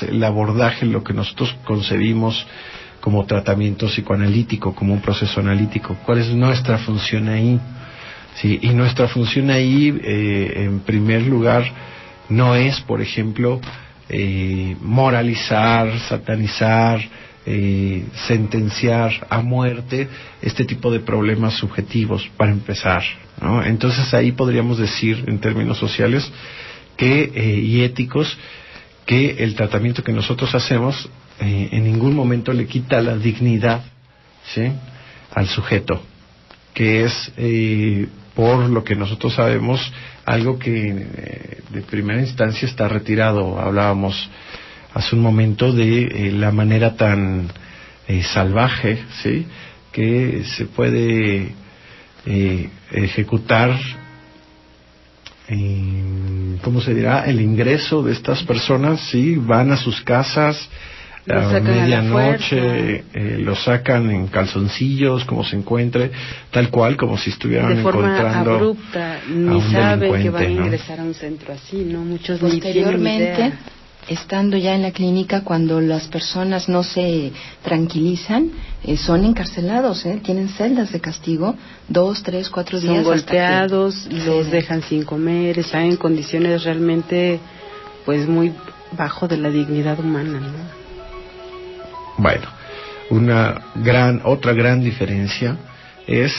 el abordaje, lo que nosotros concebimos como tratamiento psicoanalítico, como un proceso analítico. ¿Cuál es nuestra función ahí? Sí, y nuestra función ahí, en primer lugar, no es, por ejemplo, moralizar, satanizar, sentenciar a muerte este tipo de problemas subjetivos, para empezar, ¿no? Entonces ahí podríamos decir, en términos sociales y éticos, que el tratamiento que nosotros hacemos en ningún momento le quita la dignidad, ¿sí?, al sujeto, que es, por lo que nosotros sabemos, algo que de primera instancia está retirado. Hablábamos hace un momento de la manera tan salvaje, ¿sí?, que se puede ejecutar, ¿cómo se dirá?, el ingreso de estas personas. Sí, van a sus casas a medianoche, lo sacan en calzoncillos, como se encuentre, tal cual, como si estuvieran encontrando de forma abrupta, ni saben que van a ingresar, ¿no?, a un centro así, ¿no? Muchos posteriormente, estando ya en la clínica, cuando las personas no se tranquilizan, son encarcelados, tienen celdas de castigo, 2, 3, 4 días. Son golpeados, los dejan sin comer, están en condiciones realmente, pues, muy bajo de la dignidad humana, ¿no? Bueno, otra gran diferencia es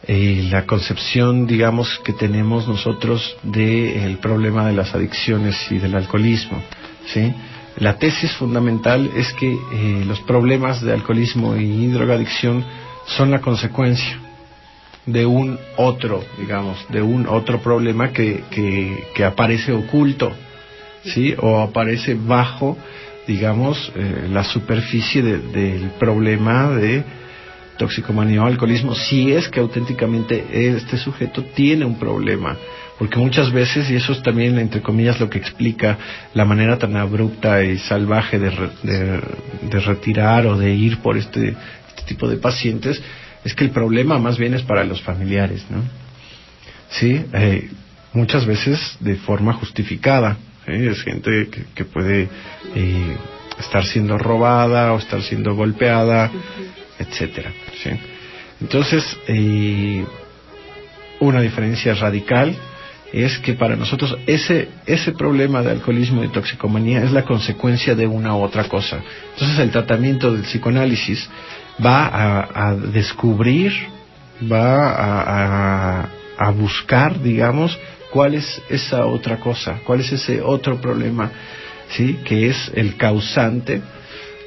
la concepción, digamos, que tenemos nosotros del problema de las adicciones y del alcoholismo, ¿sí? La tesis fundamental es que los problemas de alcoholismo y drogadicción son la consecuencia de un otro, digamos, de un otro problema que aparece oculto, ¿sí?, o aparece bajo, digamos, la superficie del problema de toxicomanía o alcoholismo, si es que auténticamente este sujeto tiene un problema. Porque muchas veces, y eso es también, entre comillas, lo que explica la manera tan abrupta y salvaje de retirar o de ir por este tipo de pacientes, es que el problema más bien es para los familiares, ¿no? Sí, muchas veces de forma justificada. Es gente que puede estar siendo robada o estar siendo golpeada, etcétera, ¿sí? Entonces, una diferencia radical es que para nosotros ese problema de alcoholismo y toxicomanía es la consecuencia de una u otra cosa. Entonces el tratamiento del psicoanálisis va a descubrir, va a buscar, digamos, cuál es esa otra cosa, cuál es ese otro problema, ¿sí?, que es el causante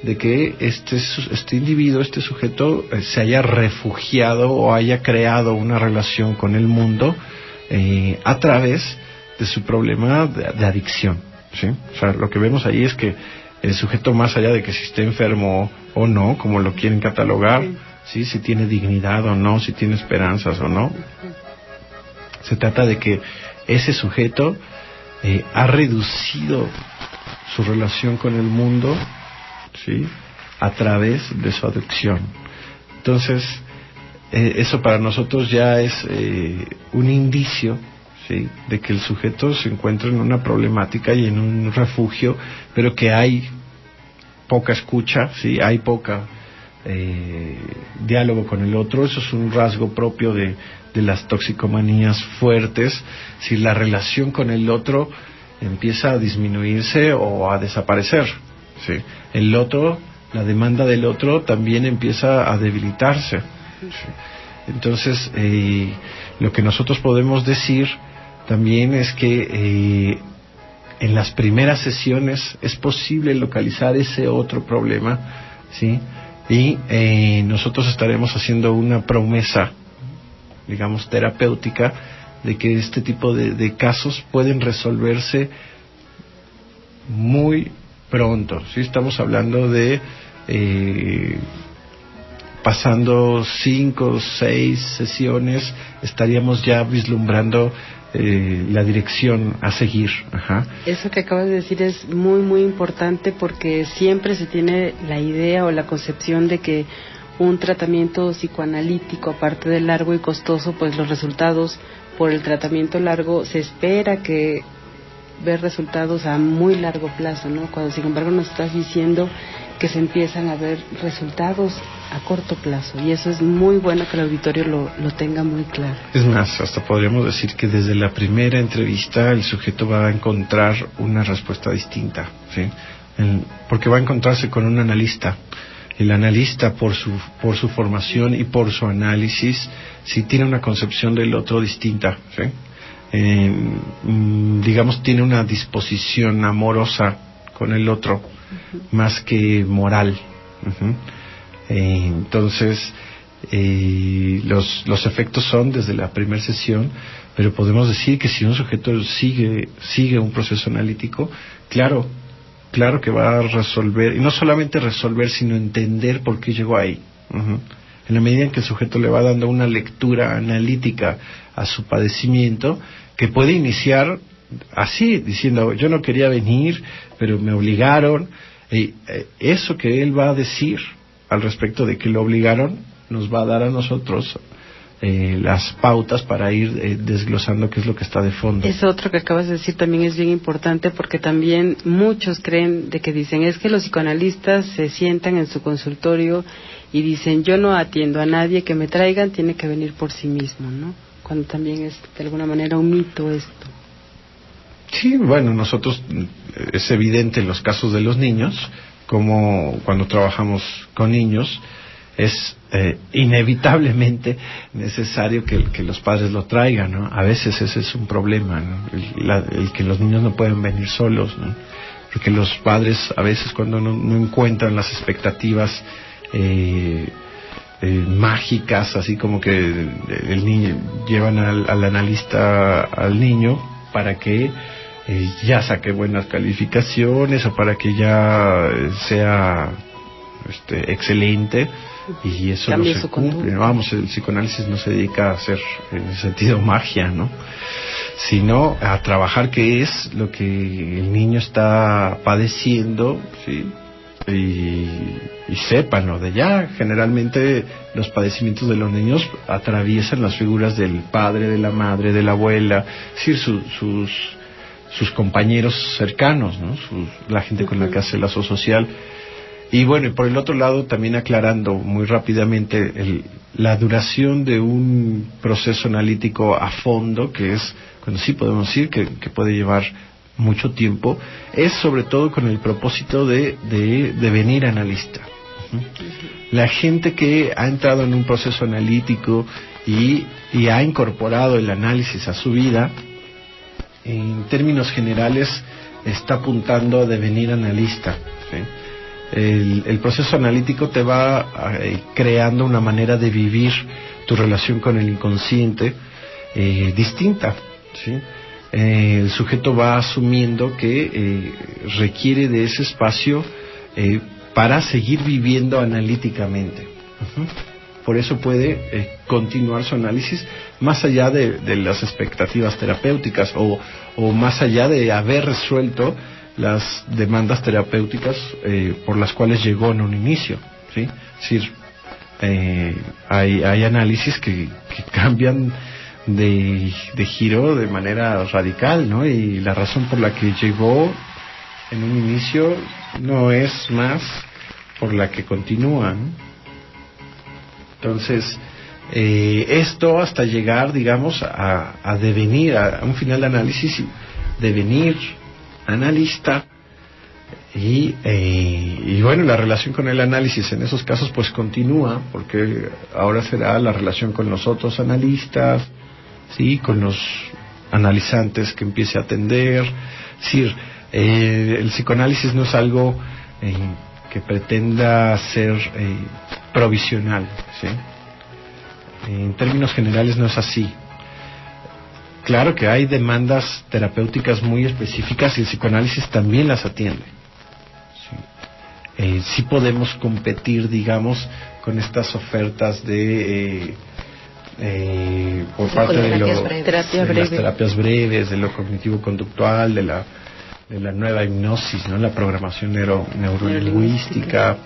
de que este individuo, este sujeto, se haya refugiado o haya creado una relación con el mundo a través de su problema de adicción, ¿sí? O sea, lo que vemos ahí es que el sujeto, más allá de que si esté enfermo o no, como lo quieren catalogar, ¿sí?, si tiene dignidad o no, si tiene esperanzas o no, se trata de que ese sujeto ha reducido su relación con el mundo, ¿sí?, a través de su adicción. Entonces, eso para nosotros ya es un indicio, ¿sí?, de que el sujeto se encuentra en una problemática y en un refugio, pero que hay poca escucha, ¿sí?, hay poca diálogo con el otro. Eso es un rasgo propio de las toxicomanías fuertes. Si la relación con el otro empieza a disminuirse o a desaparecer, ¿sí?, el otro, la demanda del otro también empieza a debilitarse, ¿sí? Entonces, lo que nosotros podemos decir también es que en las primeras sesiones es posible localizar ese otro problema, ¿sí?, y nosotros estaremos haciendo una promesa, digamos, terapéutica, de que este tipo de casos pueden resolverse muy pronto, ¿sí? Estamos hablando de pasando 5 o 6 sesiones, estaríamos ya vislumbrando la dirección a seguir. Ajá. Eso que acabas de decir es muy, muy importante, porque siempre se tiene la idea o la concepción de que un tratamiento psicoanalítico, aparte de largo y costoso, pues los resultados por el tratamiento largo se espera que ver resultados a muy largo plazo, ¿no? Cuando sin embargo nos estás diciendo que se empiezan a ver resultados a corto plazo, y eso es muy bueno que el auditorio lo tenga muy claro. Es más, hasta podríamos decir que desde la primera entrevista el sujeto va a encontrar una respuesta distinta, ¿sí? Porque va a encontrarse con un analista. El analista, por su formación y por su análisis, sí tiene una concepción del otro distinta, ¿sí? Digamos, tiene una disposición amorosa con el otro, más que moral. Entonces, los efectos son desde la primera sesión, pero podemos decir que si un sujeto sigue un proceso analítico, claro que va a resolver, y no solamente resolver, sino entender por qué llegó ahí. En la medida en que el sujeto le va dando una lectura analítica a su padecimiento, que puede iniciar así, diciendo, yo no quería venir, pero me obligaron. Eso que él va a decir al respecto de que lo obligaron, nos va a dar a nosotros las pautas para ir desglosando qué es lo que está de fondo. Eso otro que acabas de decir también es bien importante, porque también muchos creen de que dicen, es que los psicoanalistas se sientan en su consultorio y dicen, yo no atiendo a nadie, que me traigan, tiene que venir por sí mismo, ¿no? Cuando también es de alguna manera un mito esto. Sí, bueno, nosotros es evidente en los casos de los niños, como cuando trabajamos con niños, es inevitablemente necesario que los padres lo traigan, ¿no? A veces ese es un problema, ¿no? El que los niños no pueden venir solos, ¿no? Porque los padres a veces cuando no encuentran las expectativas mágicas, así como que el niño llevan al analista al niño para que ya saque buenas calificaciones o para que ya sea excelente, y eso Cambie no se cumple. Vamos, el psicoanálisis no se dedica a hacer en ese sentido magia, ¿no? Sino a trabajar qué es lo que el niño está padeciendo, ¿sí? Y sépanlo de ya. Generalmente los padecimientos de los niños atraviesan las figuras del padre, de la madre, de la abuela, es decir, sus compañeros cercanos, ¿no? La gente con la que hace lazo social. Y bueno, y por el otro lado también aclarando muy rápidamente la duración de un proceso analítico a fondo, que es cuando sí podemos decir que puede llevar mucho tiempo, es sobre todo con el propósito de venir analista. La gente que ha entrado en un proceso analítico y ha incorporado el análisis a su vida, en términos generales está apuntando a devenir analista, ¿sí? El proceso analítico te va creando una manera de vivir tu relación con el inconsciente distinta, ¿sí? El sujeto va asumiendo que requiere de ese espacio para seguir viviendo analíticamente. Por eso puede continuar su análisis más allá de las expectativas terapéuticas o más allá de haber resuelto las demandas terapéuticas por las cuales llegó en un inicio, ¿sí? Es decir, hay análisis que cambian de giro de manera radical, ¿no? Y la razón por la que llegó en un inicio no es más por la que continúa, ¿no? Entonces, esto hasta llegar, digamos, a devenir, a un final de análisis, devenir analista, y bueno, la relación con el análisis en esos casos pues continúa, porque ahora será la relación con los otros analistas, sí, con los analizantes que empiece a atender. Es decir, el psicoanálisis no es algo que pretenda ser provisional, ¿sí? En términos generales no es así. Claro que hay demandas terapéuticas muy específicas y el psicoanálisis también las atiende. Sí podemos competir, digamos, con estas ofertas de por parte de las terapias breves, de lo cognitivo-conductual, de la nueva hipnosis, ¿no? La programación neurolingüística,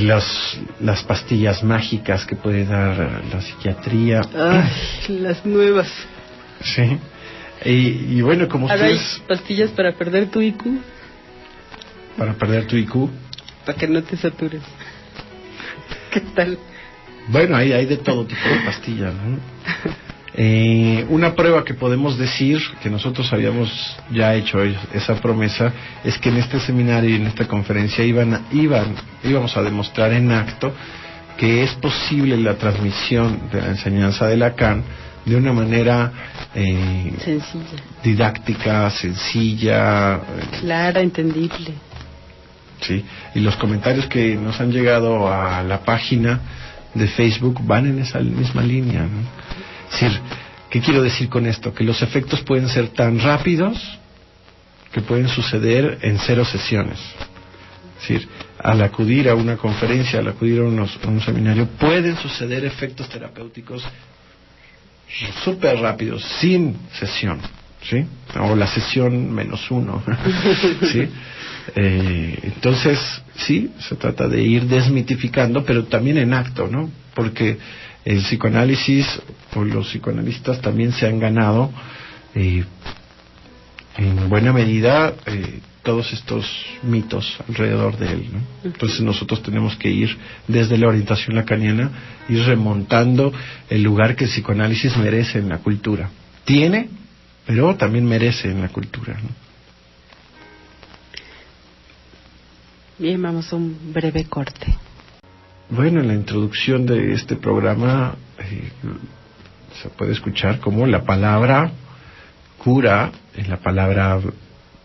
las pastillas mágicas que puede dar la psiquiatría. Ay, las nuevas. Sí. Y bueno, como Ahora hay ustedes... pastillas para perder tu IQ, Para perder tu IQ. para que no te satures. ¿Qué tal? Bueno, hay de todo tipo de pastillas, ¿no? Una prueba que podemos decir, que nosotros habíamos ya hecho esa promesa, es que en este seminario y en esta conferencia íbamos a demostrar en acto que es posible la transmisión de la enseñanza de Lacan de una manera Sencilla, didáctica, sencilla, clara, entendible. sí. Y los comentarios que nos han llegado a la página de Facebook van en esa misma línea, ¿no? Es decir, ¿qué quiero decir con esto? Que los efectos pueden ser tan rápidos que pueden suceder en 0 sesiones. Es decir, al acudir a una conferencia, al acudir a un seminario, pueden suceder efectos terapéuticos súper rápidos, sin sesión, ¿sí? O la sesión -1, ¿sí? Entonces, sí, se trata de ir desmitificando, pero también en acto, ¿no? Porque el psicoanálisis, o los psicoanalistas también se han ganado, en buena medida, todos estos mitos alrededor de él, ¿no? Entonces nosotros tenemos que ir desde la orientación lacaniana, ir remontando el lugar que el psicoanálisis merece en la cultura. Tiene, pero también merece en la cultura, ¿no? Bien, vamos a un breve corte. Bueno, en la introducción de este programa se puede escuchar como la palabra cura, en la palabra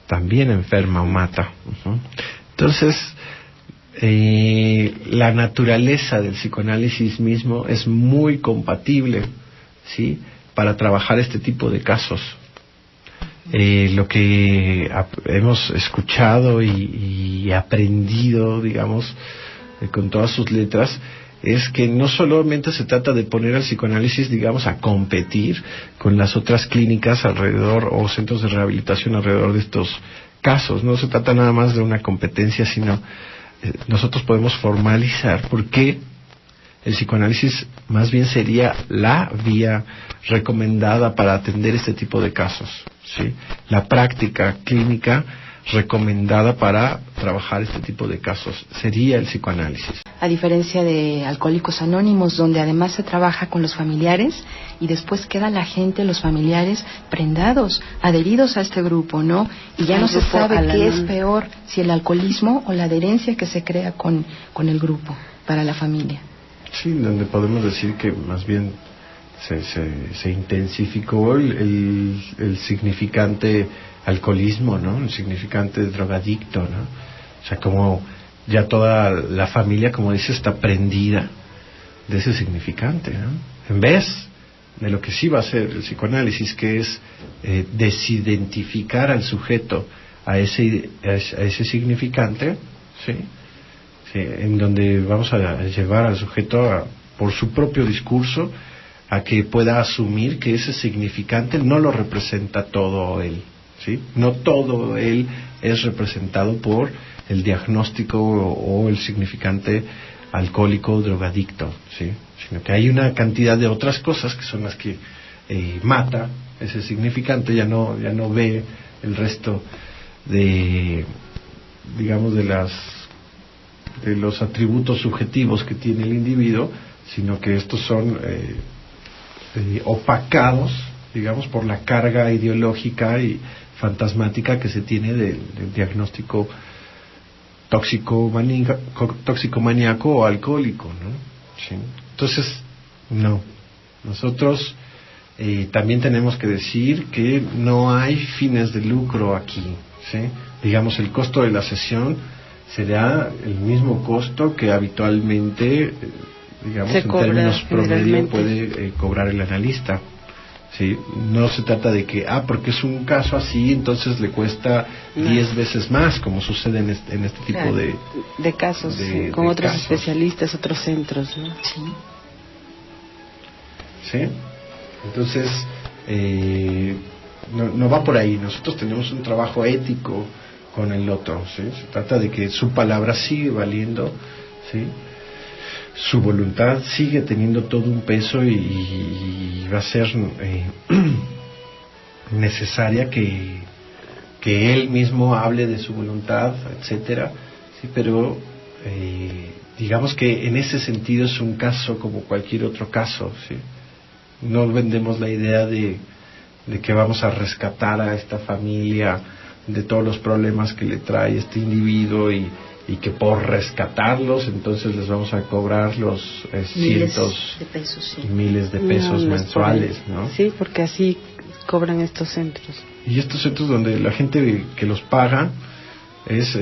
también enferma o mata. Entonces, la naturaleza del psicoanálisis mismo es muy compatible, ¿sí?, para trabajar este tipo de casos. Lo que hemos escuchado y aprendido, digamos, con todas sus letras, es que no solamente se trata de poner al psicoanálisis, digamos, a competir con las otras clínicas alrededor o centros de rehabilitación alrededor de estos casos. No se trata nada más de una competencia, sino nosotros podemos formalizar por qué el psicoanálisis más bien sería la vía recomendada para atender este tipo de casos, ¿sí? La práctica clínica recomendada para trabajar este tipo de casos sería el psicoanálisis. A diferencia de Alcohólicos Anónimos, donde además se trabaja con los familiares y después queda la gente, los familiares, prendados, adheridos a este grupo, ¿no? Y ya no se sabe qué es peor, si el alcoholismo o la adherencia que se crea con el grupo para la familia. Sí, donde podemos decir que más bien se intensificó el significante alcoholismo, ¿no? El significante drogadicto, ¿no? O sea, como ya toda la familia, como dice, está prendida de ese significante, ¿no? En vez de lo que sí va a hacer el psicoanálisis, que es desidentificar al sujeto a ese significante, ¿sí? Sí, en donde vamos a llevar al sujeto por su propio discurso a que pueda asumir que ese significante no lo representa todo él, ¿sí? No todo él es representado por el diagnóstico o el significante alcohólico o drogadicto, ¿sí? Sino que hay una cantidad de otras cosas que son las que mata ese significante, ya no ve el resto de, digamos, de los atributos subjetivos que tiene el individuo, sino que estos son opacados, digamos, por la carga ideológica y fantasmática que se tiene del diagnóstico tóxico-maníaco o alcohólico, ¿no? ¿Sí? Entonces, no. Nosotros también tenemos que decir que no hay fines de lucro aquí, ¿sí? Digamos, el costo de la sesión será el mismo costo que habitualmente, digamos, en términos promedio puede cobrar el analista. Sí, no se trata de que, porque es un caso así, entonces le cuesta 10 veces más, como sucede en este tipo de casos, con otros casos. Especialistas, otros centros, ¿no? Sí. ¿Sí? Entonces, no va por ahí. Nosotros tenemos un trabajo ético con el otro, ¿sí? Se trata de que su palabra sigue valiendo, ¿sí? Su voluntad sigue teniendo todo un peso y va a ser necesaria que él mismo hable de su voluntad, etcétera, sí, pero digamos que en ese sentido es un caso como cualquier otro caso, ¿sí? No vendemos la idea de que vamos a rescatar a esta familia de todos los problemas que le trae este individuo y que por rescatarlos entonces les vamos a cobrar los cientos de pesos, sí. miles de pesos mensuales, ¿no? Sí, porque así cobran estos centros. Y estos centros donde la gente que los paga es,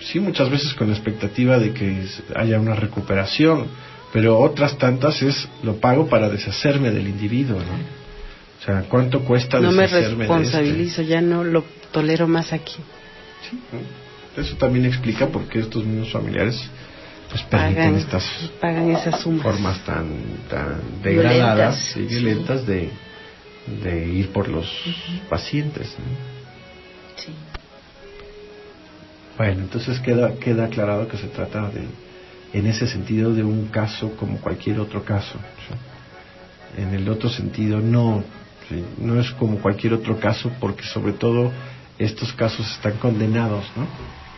sí, muchas veces con la expectativa de que haya una recuperación, pero otras tantas es, lo pago para deshacerme del individuo, ¿no? O sea, ¿cuánto cuesta deshacerme de No me responsabilizo, ya no lo tolero más aquí. Sí, ¿no? Eso también explica por qué estos mismos familiares pues permiten pagan esas sumas, formas tan degradadas y violentas de ir por los pacientes, ¿no? Sí. Bueno, entonces queda aclarado que se trata en ese sentido de un caso como cualquier otro caso, ¿sí? En el otro sentido no, ¿sí? No es como cualquier otro caso porque sobre todo estos casos están condenados, ¿no?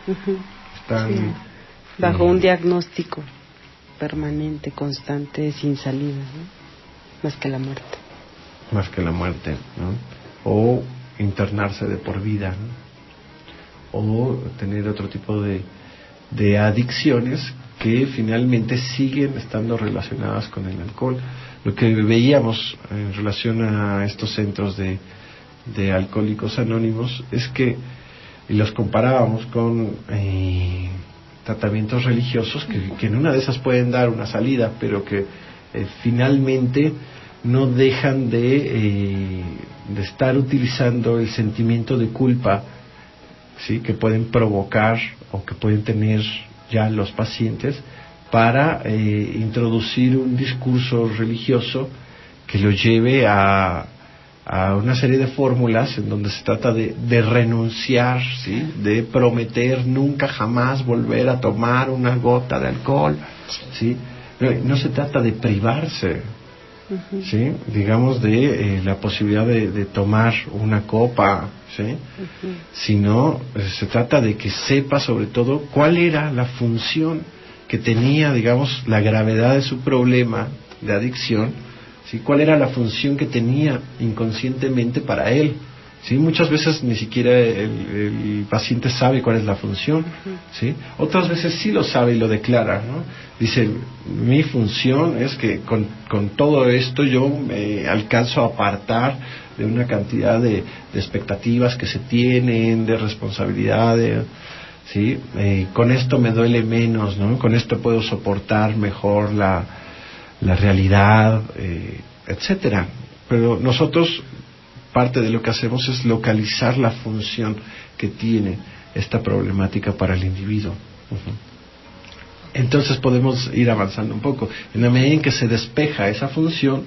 Uh-huh. Están sí. Bajo un diagnóstico permanente, constante, sin salida, ¿no? Más que la muerte, ¿no? O internarse de por vida, ¿no? O tener otro tipo de adicciones que finalmente siguen estando relacionadas con el alcohol. Lo que veíamos en relación a estos centros de Alcohólicos Anónimos es que, y los comparábamos con tratamientos religiosos que en una de esas pueden dar una salida, pero que finalmente no dejan de estar utilizando el sentimiento de culpa, ¿sí?, que pueden provocar o que pueden tener ya los pacientes para introducir un discurso religioso que lo lleve a una serie de fórmulas en donde se trata de renunciar, ¿sí?, de prometer nunca jamás volver a tomar una gota de alcohol, ¿sí? No se trata de privarse, uh-huh, ¿sí?, digamos de la posibilidad de tomar una copa, ¿sí?, uh-huh, sino se trata de que sepa sobre todo cuál era la función que tenía, digamos, la gravedad de su problema de adicción, ¿sí?, cuál era la función que tenía inconscientemente para él, ¿sí? Muchas veces ni siquiera el paciente sabe cuál es la función, ¿sí? Otras veces sí lo sabe y lo declara, ¿no? Dice, mi función es que con todo esto yo me alcanzo a apartar de una cantidad de expectativas que se tienen, de responsabilidades, ¿sí? Con esto me duele menos, ¿no? Con esto puedo soportar mejor la realidad, etcétera. Pero nosotros, parte de lo que hacemos es localizar la función que tiene esta problemática para el individuo. Uh-huh. Entonces podemos ir avanzando un poco. En la medida en que se despeja esa función,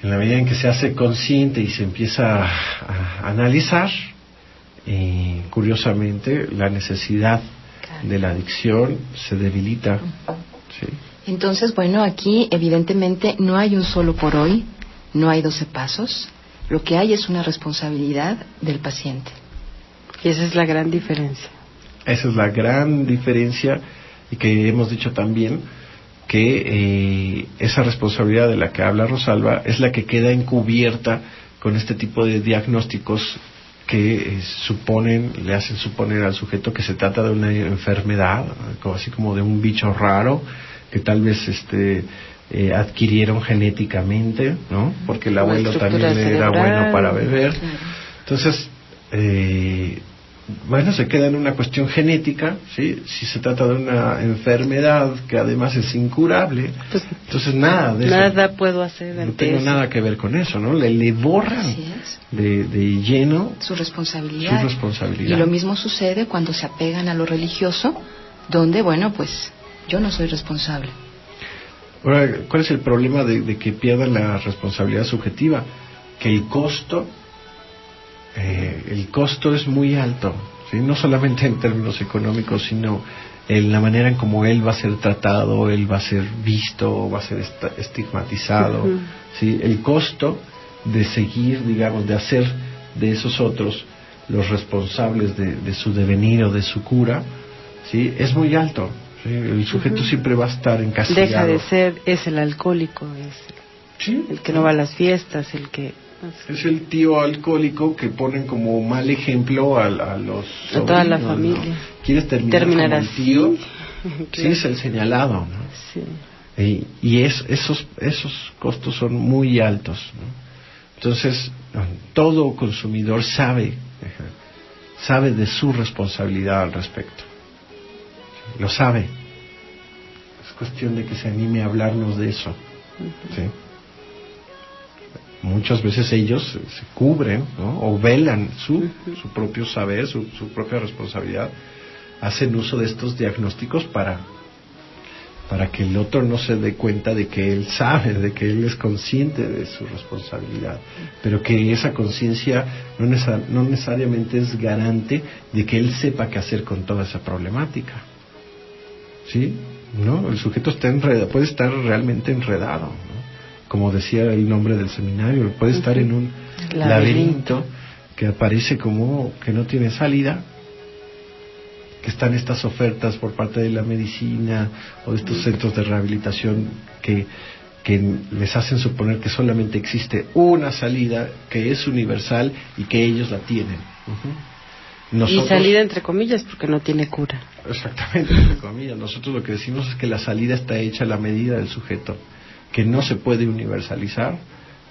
en la medida en que se hace consciente y se empieza a analizar, curiosamente la necesidad de la adicción se debilita. ¿Sí? Entonces, bueno, aquí evidentemente no hay un solo por hoy, no hay 12 pasos, lo que hay es una responsabilidad del paciente. Y esa es la gran diferencia. Esa es la gran diferencia, y que hemos dicho también que esa responsabilidad de la que habla Rosalba es la que queda encubierta con este tipo de diagnósticos que le hacen suponer al sujeto que se trata de una enfermedad, así como de un bicho raro que tal vez adquirieron genéticamente, ¿no? Porque el abuelo también era bueno para beber. Claro. Entonces, bueno, se queda en una cuestión genética, ¿sí? Si se trata de una enfermedad que además es incurable, pues, entonces nada puedo hacer. No tengo nada que ver con eso, ¿no? Le borran de lleno su responsabilidad. Y lo mismo sucede cuando se apegan a lo religioso, donde, bueno, pues yo no soy responsable. Ahora, ¿cuál es el problema de que pierdan la responsabilidad subjetiva? Que el costo es muy alto, ¿sí? No solamente en términos económicos, sino en la manera en cómo él va a ser tratado, él va a ser visto, va a ser estigmatizado, uh-huh, ¿sí? El costo de seguir, digamos, de hacer de esos otros los responsables de su devenir o de su cura, ¿sí? Es muy alto, ¿sí? El sujeto siempre va a estar encasillado. Deja de ser, es el alcohólico, es ¿Sí? el que no va a las fiestas, el que... Es el tío alcohólico que ponen como mal ejemplo a los sobrinos, a toda la familia, ¿no? ¿Quieres terminar como el así? tío? Claro. Sí, es el señalado, ¿no? Sí. Y esos costos son muy altos, ¿no? Entonces, todo consumidor sabe de su responsabilidad al respecto. Lo sabe. Es cuestión de que se anime a hablarnos de eso. ¿Sí? Muchas veces ellos se cubren, ¿no? O velan su propio saber, su propia responsabilidad. Hacen uso de estos diagnósticos para que el otro no se dé cuenta de que él sabe, de que él es consciente de su responsabilidad, pero que esa conciencia no necesariamente es garante de que él sepa qué hacer con toda esa problemática. ¿Sí? ¿No? El sujeto está enredado, puede estar realmente enredado, ¿no? Como decía el nombre del seminario, puede estar en un laberinto que aparece como que no tiene salida, que están estas ofertas por parte de la medicina o de estos centros de rehabilitación que les hacen suponer que solamente existe una salida que es universal y que ellos la tienen. Nosotros, y salida entre comillas porque no tiene cura. Exactamente, entre comillas. Nosotros lo que decimos es que la salida está hecha a la medida del sujeto, que no se puede universalizar,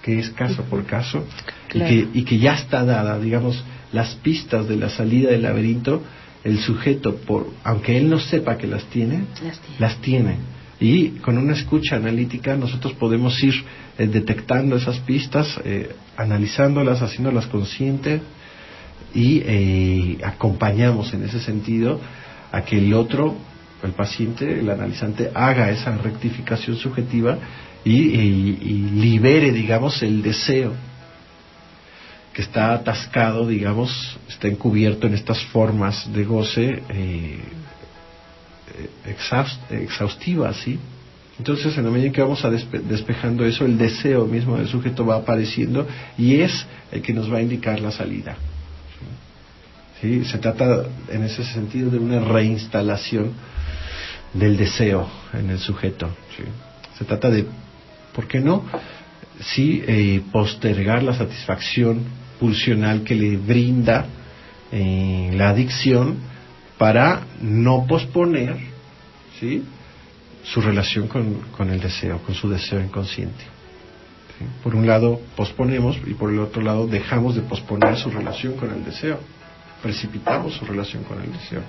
que es caso por caso, claro. y que ya está dada, digamos, las pistas de la salida del laberinto. El sujeto, aunque él no sepa que las tiene. Y con una escucha analítica nosotros podemos ir detectando esas pistas, analizándolas, haciéndolas conscientes y acompañamos en ese sentido a que el otro, el paciente, el analizante, haga esa rectificación subjetiva y libere, digamos, el deseo que está atascado, digamos, está encubierto en estas formas de goce exhaustivas, ¿sí? Entonces, en la medida en que vamos despejando eso, el deseo mismo del sujeto va apareciendo y es el que nos va a indicar la salida. ¿Sí? Se trata, en ese sentido, de una reinstalación del deseo en el sujeto, ¿sí? Se trata de, ¿por qué no? Sí, postergar la satisfacción pulsional que le brinda la adicción para no posponer, ¿sí?, su relación con el deseo, con su deseo inconsciente. ¿Sí? Por un lado posponemos y por el otro lado dejamos de posponer su relación con el deseo, precipitamos su relación con el deseo.